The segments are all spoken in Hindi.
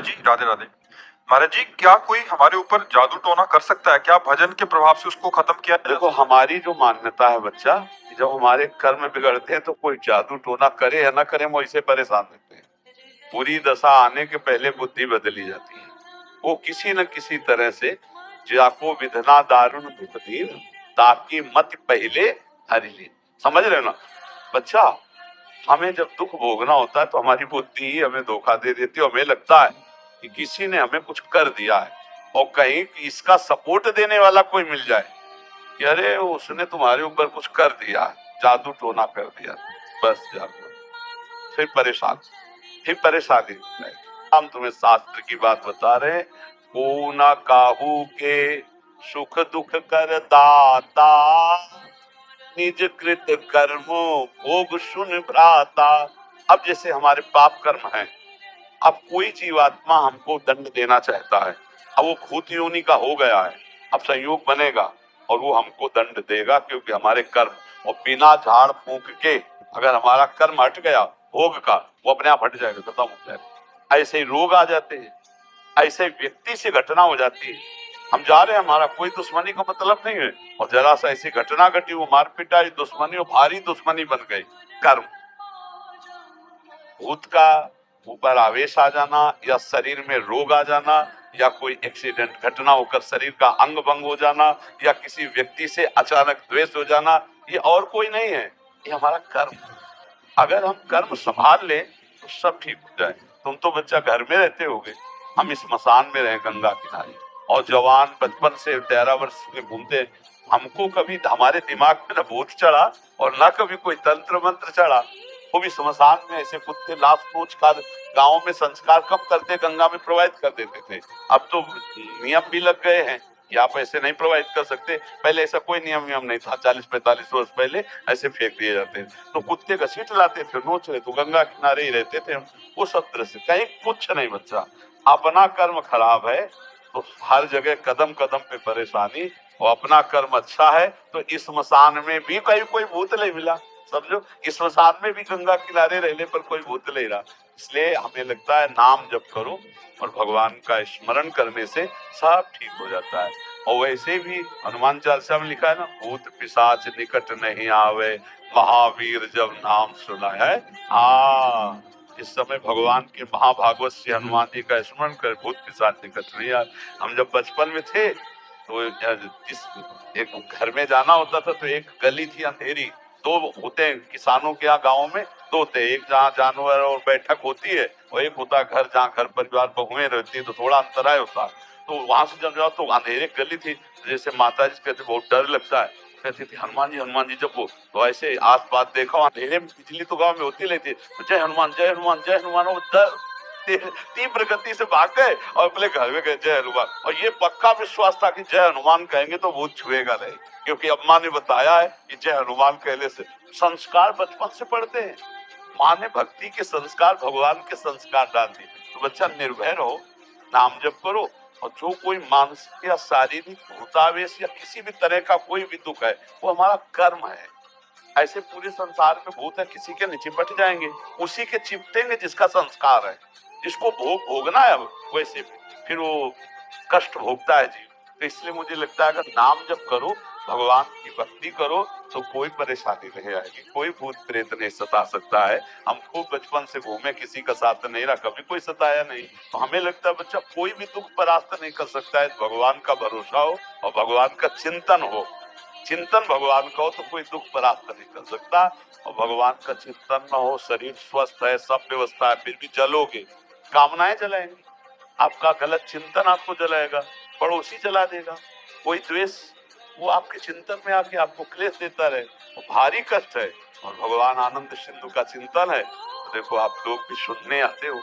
जी, राधे राधे। महाराज जी, क्या कोई हमारे ऊपर जादू टोना कर सकता है? क्या भजन के प्रभाव से उसको खत्म किया जा देखो, सकता है? हमारी जो मान्यता है बच्चा, जब हमारे कर्म बिगड़ते हैं तो कोई जादू टोना करे या ना करे, हम वैसे परेशान रहते हैं। पूरी दशा आने के पहले बुद्धि बदली जाती है। वो किसी न किसी तरह से जाको विधना दारुण दुखदीर, ताकि मत पहले हरि ले। समझ रहे हो ना बच्चा? हमें जब दुख भोगना होता है तो हमारी बुद्धि ही हमें धोखा दे देती है। हमें लगता है कि किसी ने हमें कुछ कर दिया है, और कहीं कि इसका सपोर्ट देने वाला कोई मिल जाए कि अरे उसने तुम्हारे ऊपर कुछ कर दिया, जादू टोना कर दिया, बस जादू, फिर परेशानी हो जाएगी। हम तुम्हें शास्त्र की बात बता रहे हैं। को ना काहू के सुख दुख कर दाता, निज कृत कर्मो भोग सुन भ्राता। अब जैसे हमारे पाप कर्म हैं, अब कोई जीवात्मा हमको दंड देना चाहता है। अब वो भूत योनि का हो गया है, अब संयोग बनेगा और वो हमको दंड देगा, क्योंकि हमारे कर्म, और बिना झाड़ फूंक के अगर हमारा कर्म हट गया भोग का, वो अपने आप हट जाएगा, खत्म हो जाएगा। ऐसे ही रोग आ जाते हैं, ऐसे व्यक्ति से घटना हो जाती है। हम जा रहे हैं, हमारा कोई दुश्मनी का मतलब नहीं है, और जरा सा ऐसी घटना घटी, वो मार पिटाई, दुश्मनी, और भारी दुश्मनी बन गई। कर्म, भूत का ऊपर आवेश आ जाना, या शरीर में रोग आ जाना, या कोई एक्सीडेंट घटना होकर शरीर का अंग भंग हो जाना, या किसी व्यक्ति से अचानक द्वेष हो जाना, ये और कोई नहीं है, ये हमारा कर्म। अगर हम कर्म संभाल लें तो सब ठीक हो जाए। तुम तो बच्चा घर में रहते होगे, हम इस मसान में रहे गंगा किनारे, और जवान बचपन से 13 वर्ष में घूमते, हमको कभी हमारे दिमाग में न भूत चढ़ा और न कभी कोई तंत्र मंत्र चढ़ा। वो भी श्मशान में ऐसे कुत्ते लाश पोंछ कर गाँव में संस्कार कब करते, गंगा में प्रवाहित कर देते थे। अब तो नियम भी लग गए हैं कि आप ऐसे नहीं प्रवाहित कर सकते। पहले ऐसा कोई नियम नहीं था, 40-45 वर्ष पहले ऐसे फेंक दिए जाते थे, तो कुत्ते घसीट लाते थे, नोच रहे तो गंगा किनारे ही रहते थे हम। वो सब दृश्य कहीं कुछ नहीं बच्चा। अपना कर्म खराब है तो हर जगह कदम कदम पे परेशानी, और अपना कर्म अच्छा है तो इस स्मशान में भी कहीं कोई भूत नहीं मिला। समझो, इस स्मशान में भी गंगा किनारे रहने पर कोई भूत नहीं रहा। इसलिए हमें लगता है नाम जप करो और भगवान का स्मरण करने से सब ठीक हो जाता है। और वैसे भी हनुमान चालीसा में लिखा है ना, भूत पिशाच निकट नहीं आवे, महावीर जब नाम सुना है। हाँ, इस समय भगवान के महाभागवत से हनुमान जी का स्मरण कर भूत पिशाच निकट नहीं आवे। हम जब बचपन में थे तो इस एक घर में जाना होता था, तो एक गली थी अंधेरी, दो होते हैं किसानों के यहाँ गाँव में, दो होते, एक जहाँ जानवर और बैठक होती है, और एक होता है घर जहाँ घर परिवार बहुएं रहती है, तो थोड़ा अंतराय होता है। तो वहां से जब जाओ तो अंधेरे गली थी, जैसे माता जी कहते बहुत डर लगता है, कहती थी हनुमान जी जपो, तो ऐसे आस पास देखो अंधेरे में, बिजली तो गाँव में होती रहती, जय हनुमान जय हनुमान जय हनुमान, वो तीव्र गति से भाग गए और अपने घर में गए जय हनुमान। और ये पक्का विश्वास था कि जय हनुमान कहेंगे तो भूत छुएगा नहीं, क्योंकि अम्मा ने बताया है कि जय हनुमान कहने से संस्कार बचपन से पढ़ते हैं। माँ ने भक्ति के संस्कार, भगवान के संस्कार डाल दिए। तो बच्चा निर्भय रहो, नाम जप करो, और जो कोई मानसिक या शारीरिक भूतावेश या किसी भी तरह का कोई भी दुख है, वो हमारा कर्म है। ऐसे पूरे संसार में भूत है, किसी के नहीं चिपट जाएंगे, उसी के चिपटेंगे जिसका संस्कार है, जिसको भोगना है। अब वैसे फिर वो कष्ट भोगता है जीव। तो इसलिए मुझे लगता है अगर नाम जप करो, भगवान की भक्ति करो, तो कोई परेशानी नहीं आएगी, कोई भूत प्रेत नहीं सता सकता है। हम खूब बचपन से घूमे, किसी का साथ नहीं रहा, कभी कोई सताया नहीं, तो हमें लगता है बच्चा कोई भी दुख परास्त नहीं कर सकता है। भगवान का भरोसा हो और भगवान का चिंतन हो, चिंतन भगवान का हो, तो कोई दुख परास्त नहीं कर सकता। और भगवान का चिंतन न हो, शरीर स्वस्थ है, सब व्यवस्था है, फिर भी जलोगे, कामनाएं जलाएंगी, आपका गलत चिंतन आपको जलाएगा, पड़ोसी जला देगा, कोई द्वेष वो आपके चिंतन में आके आपको क्लेश देता रहे, वो भारी कष्ट है। और भगवान आनंद सिंधु का चिंतन है, तो देखो आप लोग भी सुनने आते हो,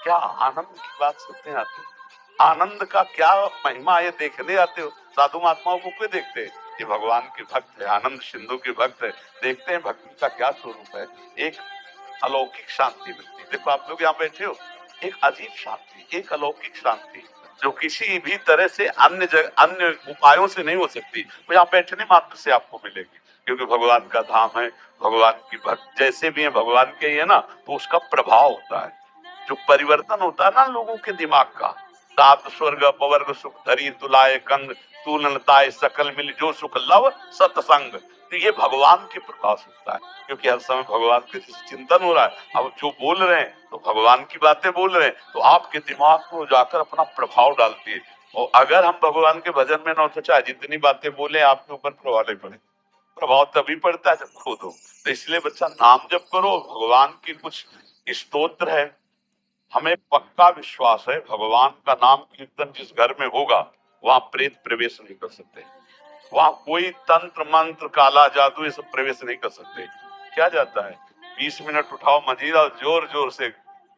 क्या आनंद की बात सुनने आते हो, आनंद का क्या महिमा ये देखने आते हो। साधु महात्माओं को क्यों देखते हैं? ये भगवान के भक्त है, आनंद सिंधु के भक्त है, देखते हैं भक्ति का क्या स्वरूप है। एक अलौकिक शांति मिलती है। देखो आप लोग यहाँ बैठे हो, एक अजीब शांति, एक अलौकिक शांति, जो किसी भी तरह से अन्य उपायों से नहीं हो सकती, वो यहाँ बैठने मात्र से आपको मिलेगी, क्योंकि भगवान का धाम है। भगवान की भक्त जैसे भी है भगवान के ही है ना, तो उसका प्रभाव होता है। जो परिवर्तन होता है ना लोगों के दिमाग का, सात स्वर्ग अपवर्ग सुख धरी तुलाए कंग, तू नलताए सकल मिल जो सुख लव सत्संग। तो ये भगवान के प्रभाव से होता है, क्योंकि हर समय भगवान के चिंतन हो रहा है। अब जो बोल रहे हैं तो भगवान की बातें बोल रहे हैं, तो आपके दिमाग को जाकर अपना प्रभाव डालती है। और अगर हम भगवान के भजन में न हो तो चाहे जितनी बातें बोले आपके ऊपर प्रभाव नहीं पड़े। प्रभाव तभी पड़ता है जब खुद हो। तो इसलिए बच्चा नाम जप करो, भगवान की कुछ स्तोत्र है, हमें पक्का विश्वास है भगवान का नाम कीर्तन जिस घर में होगा वहां प्रेत प्रवेश नहीं कर सकते, वहां कोई तंत्र मंत्र काला जादू ये सब प्रवेश नहीं कर सकते। क्या जाता है 20 मिनट उठाओ मंजीरा और जोर जोर से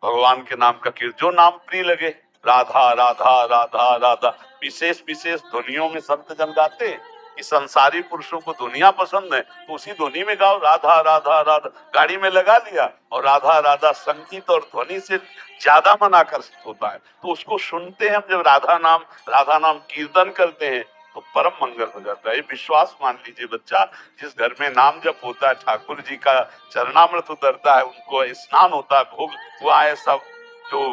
भगवान के नाम का कीर्तन, जो नाम प्रिय लगे, राधा राधा राधा राधा। विशेष विशेष ध्वनियों में संत जन गाते हैं कि संसारी पुरुषों को दुनिया पसंद है तो उसी ध्वनि में गाओ राधा राधा राधा, गाड़ी में लगा लिया और राधा राधा संगीत और ध्वनि से ज्यादा मन आकर्षित होता है। तो उसको सुनते हैं हम जब राधा नाम कीर्तन करते हैं तो परम मंगल हो जाता है। ये विश्वास मान लीजिए बच्चा, जिस घर में नाम जप होता है, ठाकुर जी का चरणामृत उतरता है, उनको स्नान होता है, भोग हुआ है, सब जो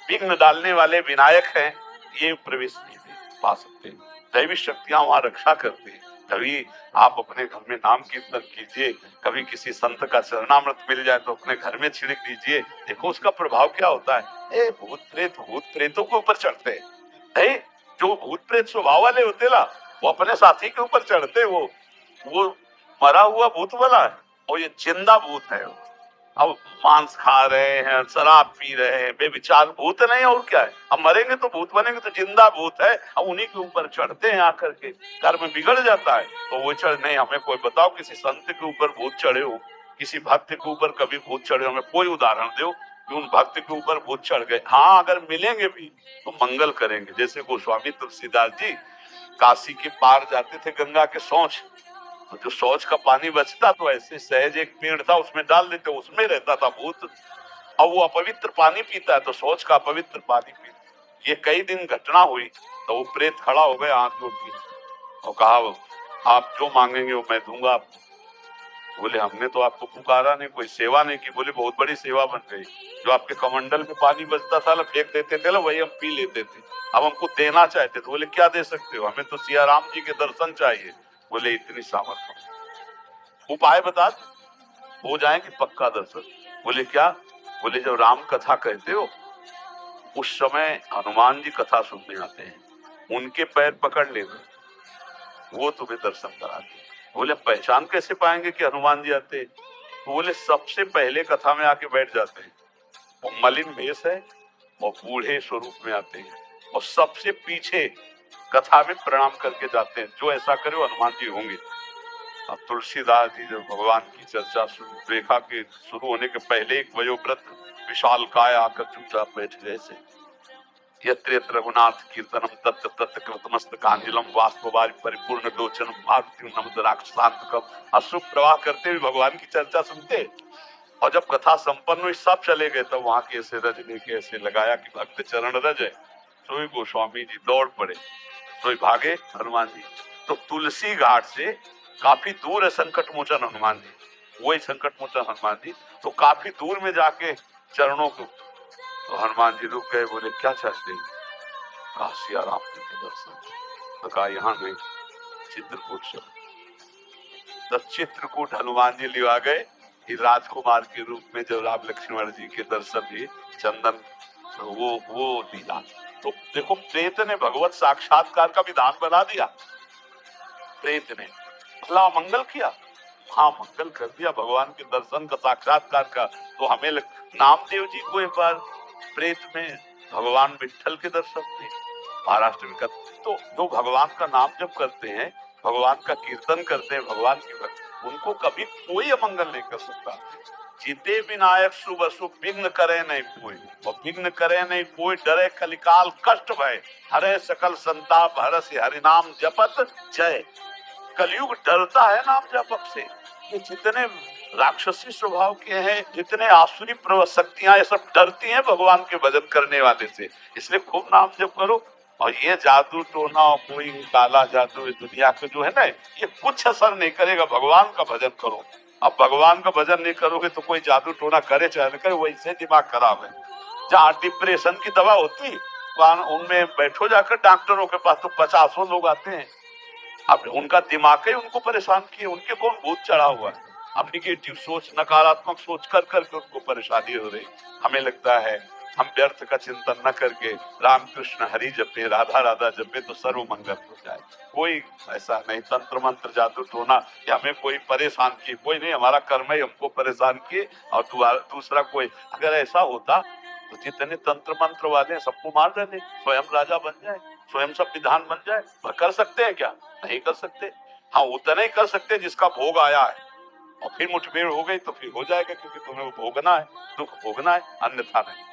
विघ्न डालने वाले विनायक हैं ये प्रवेश नहीं पा सकते। दैवी शक्तियां वहां रक्षा करती है। कभी आप अपने घर में नाम कीर्तन कीजिए, कभी किसी संत का चरणामृत मिल जाए तो अपने घर में छिड़क दीजिए, देखो उसका प्रभाव क्या होता है। भूत प्रेतों के ऊपर चढ़ते हैं। जो भूत प्रेत स्वभाव वाले होते ना, वो अपने साथी के ऊपर चढ़ते, वो मरा हुआ भूत वाला है और ये जिंदा भूत है। अब मांस खा रहे हैं, शराब पी रहे हैं, बेविचार भूत नहीं और क्या है। अब मरेंगे तो भूत बनेंगे, तो जिंदा भूत है। अब उन्हीं के ऊपर चढ़ते हैं आकर के, कर्म बिगड़ जाता है। तो वो चढ़ नहीं, हमें कोई बताओ किसी संत के ऊपर भूत चढ़े हो, किसी भक्त के ऊपर कभी भूत चढ़े हो, हमें कोई उदाहरण दो कि उन भक्त के ऊपर भूत चढ़ गए। हाँ अगर मिलेंगे भी तो मंगल करेंगे। जैसे गोस्वामी तुलसीदास जी काशी के पार जाते थे गंगा के सोच, तो जो शौच का पानी बचता तो ऐसे सहज एक पेड़ था उसमें डाल देते, उसमें रहता था भूत। अब वो अपवित्र पानी पीता है तो शौच का अपवित्र पानी पीता। ये कई दिन घटना हुई तो वो प्रेत खड़ा हो गए हाथ जोड़ के और कहा आप जो मांगेंगे वो मैं दूंगा आपको। बोले हमने तो आपको पुकारा नहीं, कोई सेवा नहीं की। बोले बहुत बड़ी सेवा बन गई, जो आपके कमंडल में पानी बचता था ना फेंक देते थे ना, वही हम पी लेते थे। अब हमको देना चाहते थे। बोले क्या दे सकते हो, हमें तो सिया राम जी के दर्शन चाहिए। बोले इतनी सामर्थ्य, उपाय बता हो जाएंगे पक्का दर्शन। बोले क्या, बोले जब राम कथा कहते हो उस समय हनुमान जी कथा सुनने आते हैं, उनके पैर पकड़ लेना, वो तुम्हें दर्शन कराते। बोले पहचान कैसे पाएंगे कि हनुमान जी आते? तो बोले सबसे पहले कथा में आके बैठ जाते हैं, वो मलिन भेष है और बूढ़े स्वरूप में आते हैं और सबसे पीछे कथा में प्रणाम करके जाते हैं। जो ऐसा करे वो हनुमान जी होंगे। अब तुलसीदास जी जब भगवान की चर्चा देखा कि शुरू होने के पहले एक वयोवृद्ध विशाल काय आकर चुपचाप बैठ गए से, यत्र यत्र रघुनाथ कीर्तनम तत्र तत्र कृतमस्तकांजलिम वाष्पवारि परिपूर्ण लोचनम मारुति नमद राक्षसांतकम। अश्रु प्रवाह करते हुए भगवान की चर्चा सुनते। और जब कथा संपन्न हुई सब चले गए तब वहां के ऐसे रज लेके ऐसे लगाया कि भक्त चरण रज है। सोई गोस्वामी जी दौड़ पड़े, सोई भागे हनुमान जी। तो तुलसी घाट से काफी दूर है संकट मोचन हनुमान जी, वही संकट मोचन हनुमान जी। तो काफी दूर में जाके चरणों को, तो हनुमान जी रुक गए। बोले क्या चाहते हैं? कहा सिया राम जी के दर्शन। तो कहा यहाँ नहीं, चित्रकूट से। तो चित्रकूट हनुमान जी लिवा गए कि राजकुमार के रूप में जब राम लक्ष्मण जी के दर्शन दिए, चंदन वो लीला। तो देखो प्रेत ने भगवत साक्षात्कार का विधान बना दिया। प्रेत ने भला मंगल किया, हाँ मंगल कर दिया भगवान के दर्शन का साक्षात्कार का। तो हमें नामदेव जी को एक बार प्रेत में भगवान विठल के दर्शन थे महाराष्ट्र में। तो जो भगवान का नाम जप करते हैं, भगवान का कीर्तन करते हैं, भगवान की भक्ति, उनको कभी कोई अमंगल नहीं कर सकता। जीते विनायक शुभ अशुभ विघ्न करे नहीं कोई, और विघ्न करे नहीं कोई, डरे कलिकाल कष्ट भय, हरे सकल संताप हरस हरिनाम जपत जय। कलयुग डरता है नाम जपक से। ये जितने राक्षसी स्वभाव के हैं, जितने आसुरी शक्तियां, ये सब डरती हैं भगवान के भजन करने वाले से। इसलिए खूब नाम जप करो। और ये जादू टोना कोई काला जादू दुनिया के जो है ना, ये कुछ असर नहीं करेगा। भगवान का भजन करो, अब भगवान का भजन नहीं करोगे तो कोई जादू टोना करे चाहे न करे, वैसे दिमाग खराब है। जहाँ डिप्रेशन की दवा होती वहां उनमें बैठो जाकर डॉक्टरों के पास, तो 50 लोग आते हैं। अब उनका दिमाग ही उनको परेशान किए, उनके कौन भूत चढ़ा हुआ है? अब निगेटिव सोच, नकारात्मक सोच कर करके उनको परेशानी हो रही। हमें लगता है हम व्यर्थ का चिंतन न करके राम कृष्ण हरि जपे, राधा राधा जपे तो सर्व मंगल हो जाए। कोई ऐसा नहीं तंत्र मंत्र जादू टोना कि हमें कोई परेशान किए, कोई नहीं, हमारा कर्म ही हमको परेशान किए। और दूसरा कोई अगर ऐसा होता तो जितने तंत्र मंत्र वाले हैं सबको मार देने, स्वयं राजा बन जाए, स्वयं संविधान बन जाए। पर कर सकते हैं क्या? नहीं कर सकते। हाँ, उतना ही कर सकते जिसका भोग आया है, और फिर मुठभेड़ हो गई तो फिर हो जाएगा, क्योंकि तुम्हें वो भोगना है, दुख भोगना है, अन्यथा नहीं।